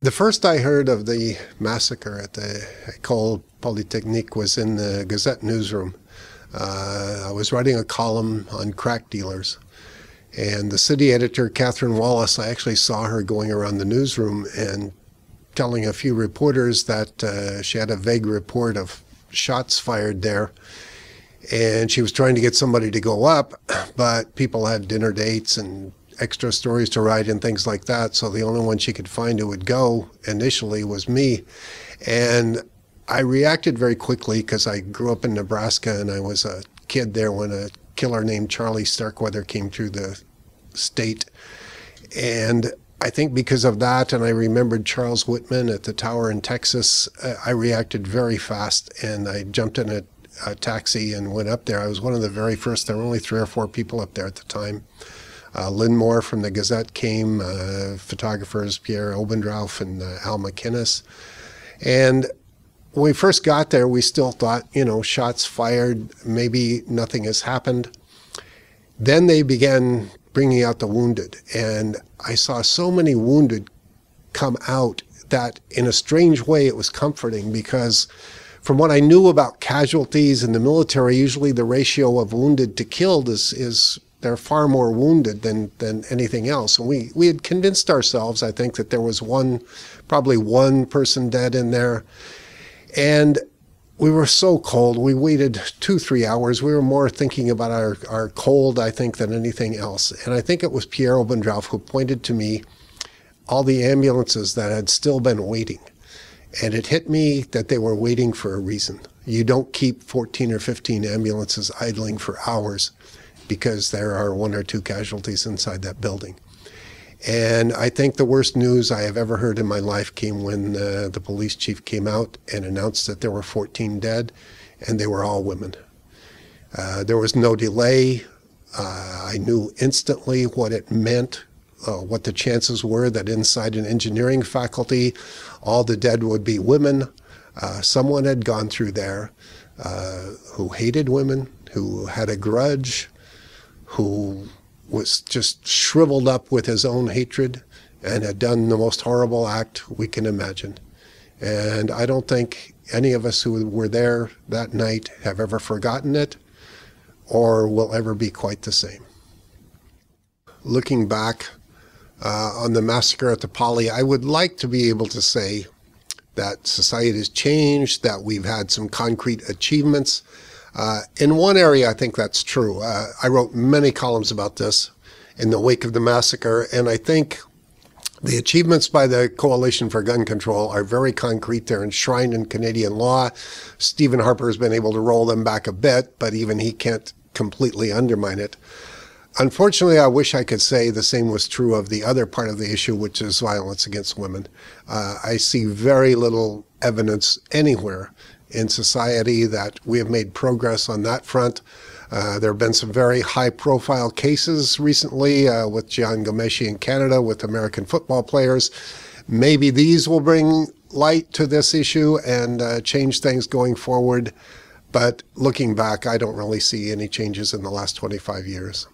The first I heard of the massacre at the École Polytechnique was in the Gazette newsroom. I was writing a column on crack dealers, and the city editor, Catherine Wallace, I actually saw her going around the newsroom and telling a few reporters that she had a vague report of shots fired there, and she was trying to get somebody to go up, but people had dinner dates and extra stories to write and things like that, so the only one she could find who would go initially was me. And I reacted very quickly because I grew up in Nebraska and I was a kid there when a killer named Charlie Starkweather came through the state. And I think because of that, and I remembered Charles Whitman at the tower in Texas, I reacted very fast and I jumped in a taxi and went up there. I was one of the very first. There were only 3 or 4 people up there at the time. Lynn Moore from the Gazette came, photographers Pierre Obendrauf and Al McInnes. And when we first got there, we still thought, you know, shots fired, maybe nothing has happened. Then they began bringing out the wounded, and I saw so many wounded come out that in a strange way it was comforting, because from what I knew about casualties in the military, usually the ratio of wounded to killed is they're far more wounded than anything else. And we had convinced ourselves, I think, that there was probably one person dead in there. And we were so cold. We waited 2-3 hours. We were more thinking about our cold, I think, than anything else. And I think it was Pierre Obendrauf who pointed to me all the ambulances that had still been waiting. And it hit me that they were waiting for a reason. You don't keep 14 or 15 ambulances idling for hours because there are 1 or 2 casualties inside that building. And I think the worst news I have ever heard in my life came when the police chief came out and announced that there were 14 dead, and they were all women. There was no delay. I knew instantly what it meant, what the chances were that inside an engineering faculty, all the dead would be women. Someone had gone through there who hated women, who had a grudge, who was just shriveled up with his own hatred and had done the most horrible act we can imagine. And I don't think any of us who were there that night have ever forgotten it or will ever be quite the same. Looking back on the massacre at the Poly, I would like to be able to say that society has changed, that we've had some concrete achievements. In one area, I think that's true. I wrote many columns about this in the wake of the massacre, and I think the achievements by the Coalition for Gun Control are very concrete. They're enshrined in Canadian law. Stephen Harper has been able to roll them back a bit, but even he can't completely undermine it. Unfortunately, I wish I could say the same was true of the other part of the issue, which is violence against women. I see very little evidence anywhere in society that we have made progress on that front. There have been some very high-profile cases recently with Jian Ghomeshi in Canada, with American football players. Maybe these will bring light to this issue and change things going forward. But looking back, I don't really see any changes in the last 25 years.